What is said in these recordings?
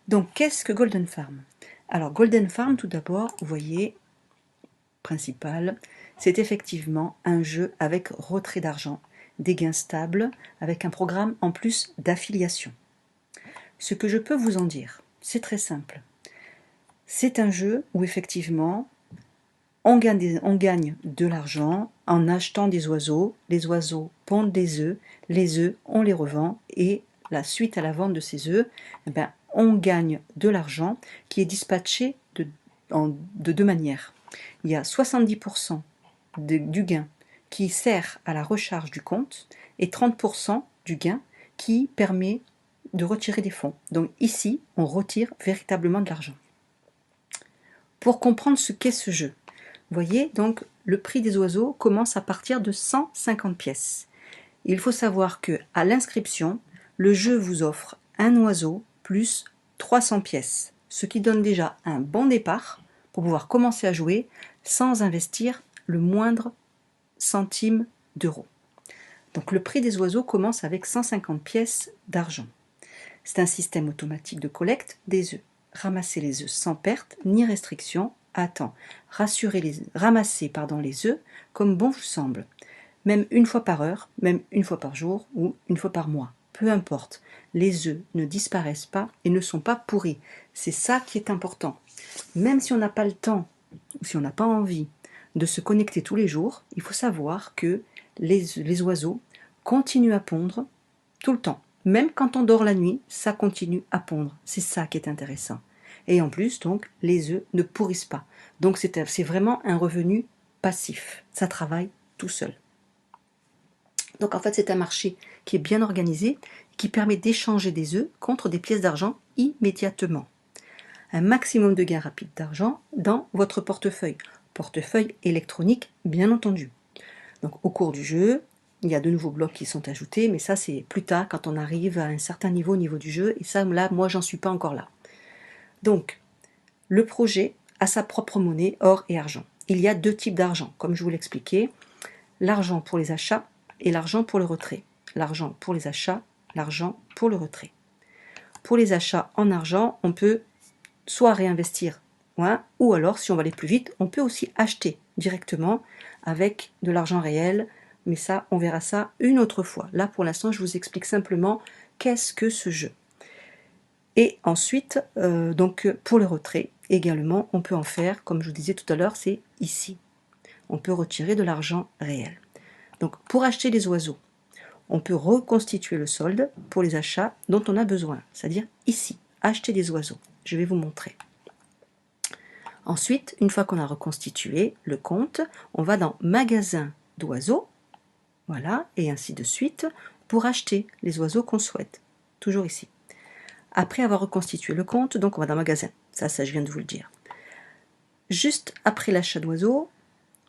Donc, qu'est-ce que Golden Farm? Alors, Golden Farm, tout d'abord, vous voyez, principal, c'est effectivement un jeu avec retrait d'argent, des gains stables, avec un programme en plus d'affiliation. Ce que je peux vous en dire, c'est très simple. C'est un jeu où effectivement, on gagne de l'argent en achetant des oiseaux, les oiseaux pondent des œufs, les œufs, on les revend, et la suite à la vente de ces œufs, on gagne de l'argent qui est dispatché de deux manières. Il y a 70% du gain qui sert à la recharge du compte et 30% du gain qui permet de retirer des fonds. Donc ici, on retire véritablement de l'argent. Pour comprendre ce qu'est ce jeu, vous voyez, donc le prix des oiseaux commence à partir de 150 pièces. Il faut savoir que à l'inscription, le jeu vous offre un oiseau plus 300 pièces, ce qui donne déjà un bon départ pour pouvoir commencer à jouer sans investir le moindre centime d'euro. Donc le prix des oiseaux commence avec 150 pièces d'argent. C'est un système automatique de collecte des œufs. Ramasser les œufs sans perte ni restriction à temps. Ramasser les œufs comme bon vous semble. Même une fois par heure, même une fois par jour ou une fois par mois. Peu importe, les œufs ne disparaissent pas et ne sont pas pourris. C'est ça qui est important. Même si on n'a pas le temps ou si on n'a pas envie de se connecter tous les jours, il faut savoir que les oiseaux continuent à pondre tout le temps. Même quand on dort la nuit, ça continue à pondre. C'est ça qui est intéressant. Et en plus, donc, les œufs ne pourrissent pas. Donc c'est vraiment un revenu passif. Ça travaille tout seul. Donc en fait, c'est un marché qui est bien organisé, qui permet d'échanger des œufs contre des pièces d'argent immédiatement. Un maximum de gains rapides d'argent dans votre portefeuille. Portefeuille électronique, bien entendu. Donc au cours du jeu, il y a de nouveaux blocs qui sont ajoutés, mais ça c'est plus tard quand on arrive à un certain niveau au niveau du jeu, et ça là, moi j'en suis pas encore là. Donc, le projet a sa propre monnaie, or et argent. Il y a deux types d'argent, comme je vous l'expliquais, l'argent pour les achats et l'argent pour le retrait. L'argent pour les achats, l'argent pour le retrait. Pour les achats en argent, on peut soit réinvestir, ou alors, si on va aller plus vite, on peut aussi acheter directement avec de l'argent réel, mais ça, on verra ça une autre fois. Là, pour l'instant, je vous explique simplement qu'est-ce que ce jeu. Et ensuite, donc pour le retrait, également, on peut en faire, comme je vous disais tout à l'heure, c'est ici. On peut retirer de l'argent réel. Donc, pour acheter des oiseaux, on peut reconstituer le solde pour les achats dont on a besoin, c'est-à-dire ici, acheter des oiseaux. Je vais vous montrer. Ensuite, une fois qu'on a reconstitué le compte, on va dans magasin d'oiseaux, voilà, et ainsi de suite, pour acheter les oiseaux qu'on souhaite. Toujours ici. Après avoir reconstitué le compte, donc on va dans magasin. Ça je viens de vous le dire. Juste après l'achat d'oiseaux,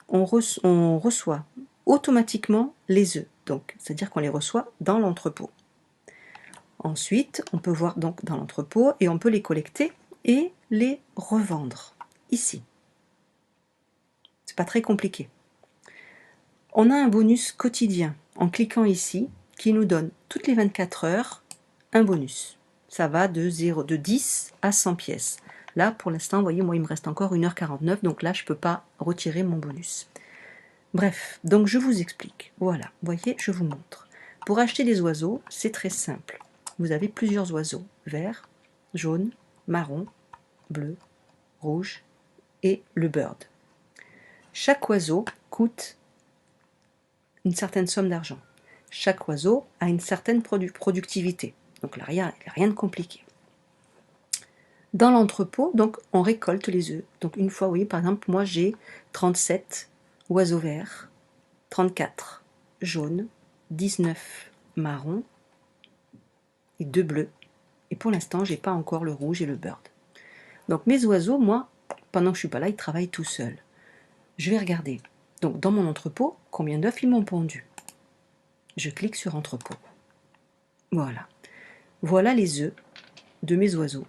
on reçoit automatiquement les œufs. Donc, c'est-à-dire qu'on les reçoit dans l'entrepôt. Ensuite, on peut voir donc dans l'entrepôt et on peut les collecter et les revendre ici. C'est pas très compliqué. On a un bonus quotidien en cliquant ici qui nous donne toutes les 24 heures un bonus. Ça va de 10 à 100 pièces. Là, pour l'instant, vous voyez, moi, il me reste encore 1h49, donc là, je ne peux pas retirer mon bonus. Bref, donc je vous explique. Voilà, vous voyez, je vous montre. Pour acheter des oiseaux, c'est très simple. Vous avez plusieurs oiseaux, vert, jaune, marron, bleu, rouge et le bird. Chaque oiseau coûte une certaine somme d'argent. Chaque oiseau a une certaine productivité. Donc là, il n'y a rien de compliqué. Dans l'entrepôt, donc, on récolte les œufs. Donc une fois, vous voyez, par exemple, moi j'ai 37 oiseaux verts, 34 jaunes, 19 marrons et 2 bleus. Et pour l'instant, j'ai pas encore le rouge et le bird. Donc mes oiseaux, moi, pendant que je suis pas là, ils travaillent tout seuls. Je vais regarder. Donc dans mon entrepôt, combien d'œufs ils m'ont pondu. Je clique sur entrepôt. Voilà. Voilà les œufs de mes oiseaux.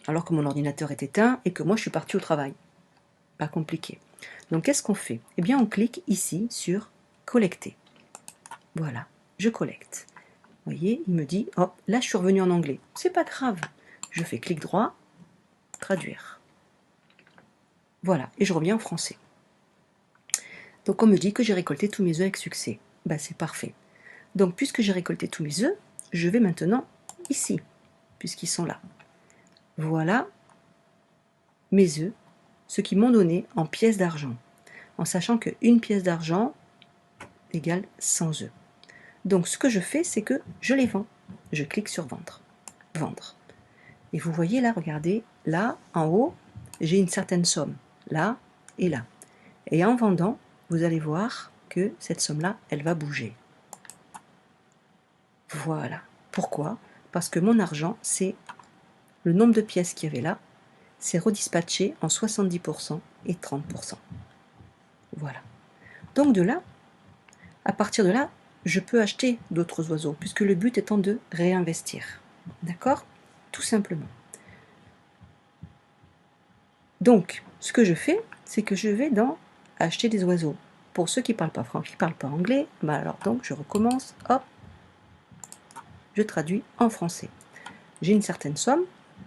Alors que mon ordinateur est éteint et que moi je suis partie au travail. Pas compliqué. Donc qu'est-ce qu'on fait? Eh bien on clique ici sur collecter. Voilà, je collecte. Vous voyez, il me dit, hop, là je suis revenu en anglais. C'est pas grave. Je fais clic droit, traduire. Voilà, et je reviens en français. Donc on me dit que j'ai récolté tous mes œufs avec succès. Ben, c'est parfait. Donc puisque j'ai récolté tous mes œufs, je vais maintenant ici, puisqu'ils sont là. Voilà mes œufs, ce qu'ils m'ont donné en pièces d'argent, en sachant qu'une pièce d'argent égale 100 œufs. Donc ce que je fais, c'est que je les vends. Je clique sur vendre. Vendre. Et vous voyez là, regardez, là, en haut, j'ai une certaine somme, là et là. Et en vendant, vous allez voir que cette somme-là, elle va bouger. Voilà. Pourquoi? Parce que mon argent, c'est le nombre de pièces qu'il y avait là, c'est redispatché en 70% et 30%. Voilà. Donc de là, à partir de là, je peux acheter d'autres oiseaux, puisque le but étant de réinvestir. D'accord? Tout simplement. Donc, ce que je fais, c'est que je vais dans acheter des oiseaux. Pour ceux qui ne parlent pas français, qui ne parlent pas anglais, bah alors donc je recommence, hop, je traduis en français. J'ai une certaine somme,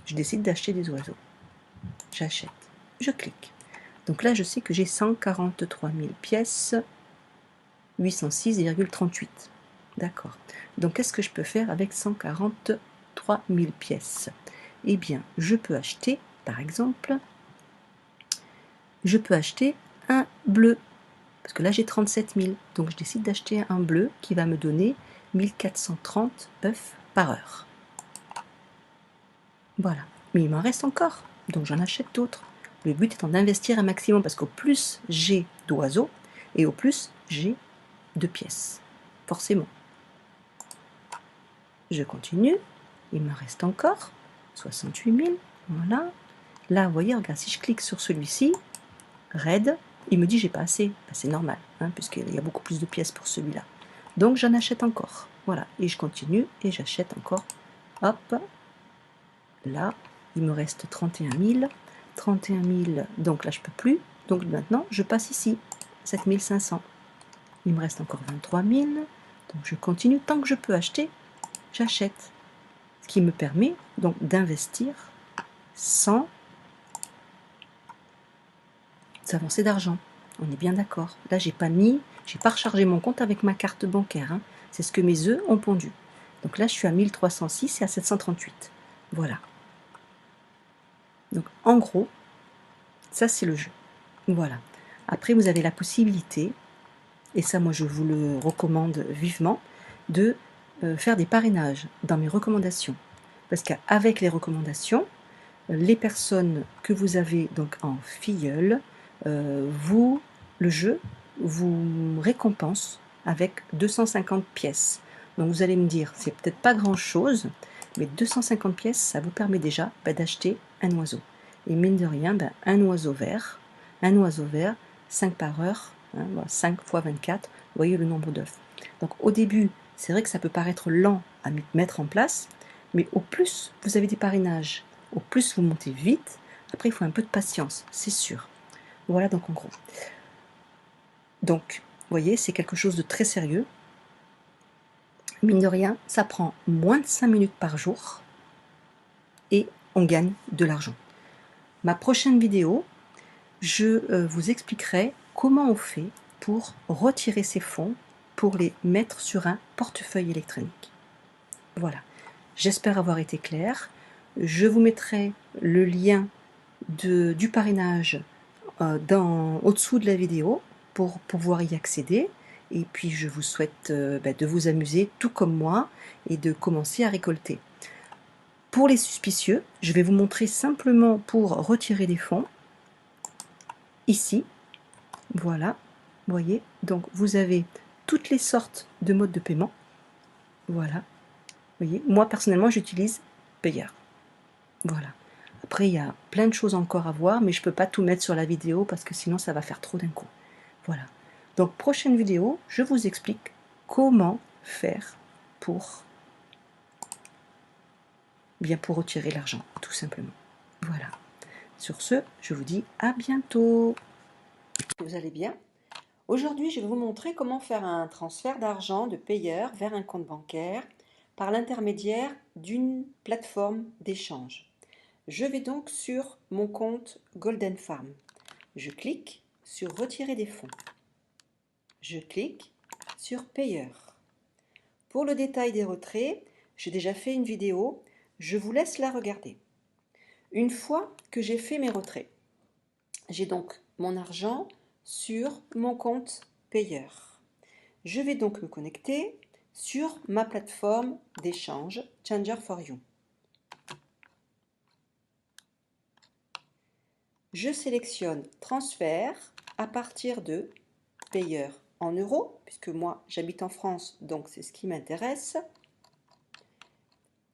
je décide d'acheter des oiseaux. J'achète, je clique. Donc là, je sais que j'ai 143 000 pièces, 806,38. D'accord. Donc, qu'est-ce que je peux faire avec 143 000 pièces? Eh bien, je peux acheter, par exemple, je peux acheter un bleu. Parce que là, j'ai 37 000. Donc, je décide d'acheter un bleu qui va me donner 1430 œufs par heure. Voilà. Mais il m'en reste encore. Donc, j'en achète d'autres. Le but étant d'investir un maximum parce qu'au plus j'ai d'oiseaux et au plus j'ai de pièces. Forcément. Je continue. Il me reste encore 68 000. Voilà. Là, vous voyez, regarde, si je clique sur celui-ci, Red, il me dit j'ai pas assez. Ben, c'est normal, hein, puisqu'il y a beaucoup plus de pièces pour celui-là. Donc j'en achète encore. Voilà. Et je continue et j'achète encore. Hop. Là, il me reste 31 000. 31 000, donc là je peux plus. Donc maintenant, je passe ici. 7 500. Il me reste encore 23 000. Donc je continue. Tant que je peux acheter, j'achète. Ce qui me permet donc d'investir sans avancer d'argent. On est bien d'accord. Là, j'ai pas rechargé mon compte avec ma carte bancaire. Hein. C'est ce que mes œufs ont pondu. Donc là, je suis à 1306 et à 738. Voilà. Donc en gros, ça c'est le jeu. Voilà. Après, vous avez la possibilité, et ça moi je vous le recommande vivement, de faire des parrainages dans mes recommandations. Parce qu'avec les recommandations, les personnes que vous avez donc en filleul, le jeu vous récompense avec 250 pièces. Donc vous allez me dire, c'est peut-être pas grand-chose, mais 250 pièces, ça vous permet déjà d'acheter un oiseau. Et mine de rien, un oiseau vert, 5 par heure, hein, 5 fois 24, vous voyez le nombre d'œufs. Donc au début, c'est vrai que ça peut paraître lent à mettre en place, mais au plus vous avez des parrainages, au plus vous montez vite. Après, il faut un peu de patience, c'est sûr. Voilà donc en gros. Donc, vous voyez, c'est quelque chose de très sérieux. Mine de rien, ça prend moins de 5 minutes par jour et on gagne de l'argent. Ma prochaine vidéo, je vous expliquerai comment on fait pour retirer ces fonds pour les mettre sur un portefeuille électronique. Voilà. J'espère avoir été claire. Je vous mettrai le lien du parrainage au-dessous de la vidéo pour pouvoir y accéder. Et puis je vous souhaite de vous amuser tout comme moi et de commencer à récolter. Pour les suspicieux, je vais vous montrer simplement pour retirer des fonds. Ici, voilà, vous voyez, donc vous avez toutes les sortes de modes de paiement. Voilà, vous voyez, moi personnellement j'utilise Payeer. Voilà. Après, il y a plein de choses encore à voir, mais je ne peux pas tout mettre sur la vidéo parce que sinon ça va faire trop d'un coup. Voilà. Donc, prochaine vidéo, je vous explique comment faire pour retirer l'argent, tout simplement. Voilà. Sur ce, je vous dis à bientôt. Vous allez bien? Aujourd'hui, je vais vous montrer comment faire un transfert d'argent de payeur vers un compte bancaire par l'intermédiaire d'une plateforme d'échange. Je vais donc sur mon compte Golden Farm. Je clique sur Retirer des fonds. Je clique sur Payeur. Pour le détail des retraits, j'ai déjà fait une vidéo, je vous laisse la regarder. Une fois que j'ai fait mes retraits, j'ai donc mon argent sur mon compte Payeur. Je vais donc me connecter sur ma plateforme d'échange Changer4You. Je sélectionne transfert à partir de payeur en euros, puisque moi j'habite en France, donc c'est ce qui m'intéresse,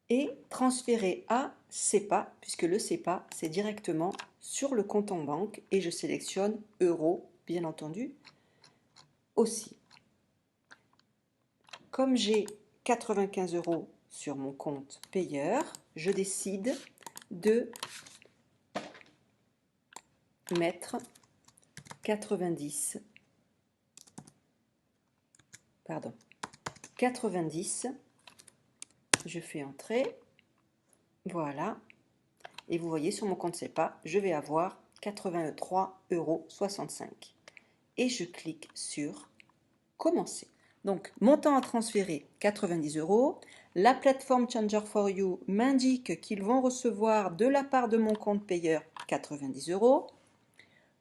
et transférer à SEPA, puisque le SEPA c'est directement sur le compte en banque, et je sélectionne euros, bien entendu, aussi. Comme j'ai 95 € sur mon compte payeur, je décide de mettre 90, je fais entrer, voilà, et vous voyez sur mon compte SEPA, je vais avoir 83,65 €. Et je clique sur commencer. Donc, montant à transférer 90 €. La plateforme Changer4You m'indique qu'ils vont recevoir de la part de mon compte payeur 90 €.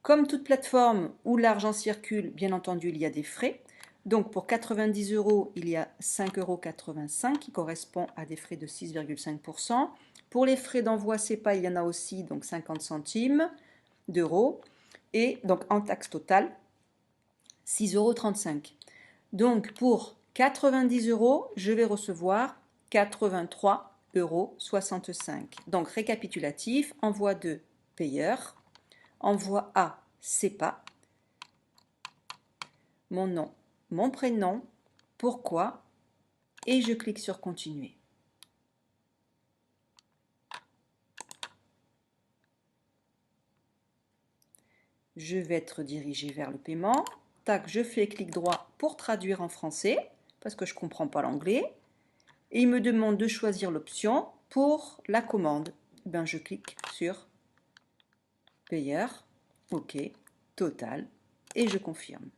Comme toute plateforme où l'argent circule, bien entendu, il y a des frais. Donc, pour 90 €, il y a 5,85 € qui correspond à des frais de 6,5%. Pour les frais d'envoi SEPA, il y en a aussi, donc 50 centimes d'euros. Et donc, en taxe totale, 6,35 €. Donc, pour 90 €, je vais recevoir 83,65 €. Donc, récapitulatif, envoi de payeur, envoi à SEPA, mon nom, mon prénom, pourquoi, et je clique sur continuer. Je vais être dirigé vers le paiement. Tac, je fais clic droit pour traduire en français, parce que je ne comprends pas l'anglais. Et il me demande de choisir l'option pour la commande. Ben, je clique sur payeur, OK, total, et je confirme.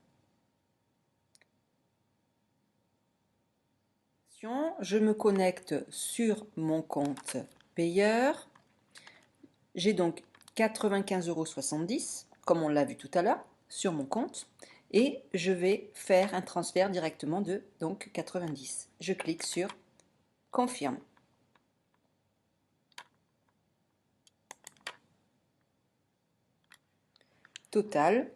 Je me connecte sur mon compte payeur. J'ai donc 95,70 €, comme on l'a vu tout à l'heure, sur mon compte. Et je vais faire un transfert directement de donc 90. Je clique sur confirme. Total.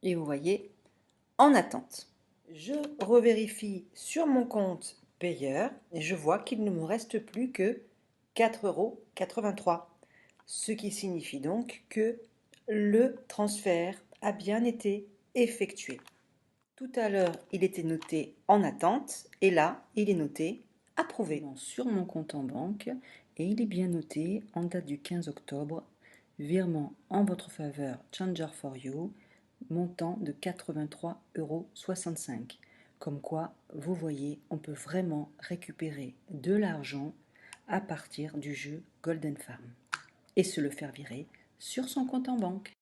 Et vous voyez, en attente. Je revérifie sur mon compte payeur et je vois qu'il ne me reste plus que 4,83 €. Ce qui signifie donc que le transfert a bien été effectué. Tout à l'heure, il était noté en attente et là, il est noté approuvé. Sur mon compte en banque et il est bien noté en date du 15 octobre, virement en votre faveur Changer4You, montant de 83,65 €. Comme quoi, vous voyez, on peut vraiment récupérer de l'argent à partir du jeu Golden Farm et se le faire virer sur son compte en banque.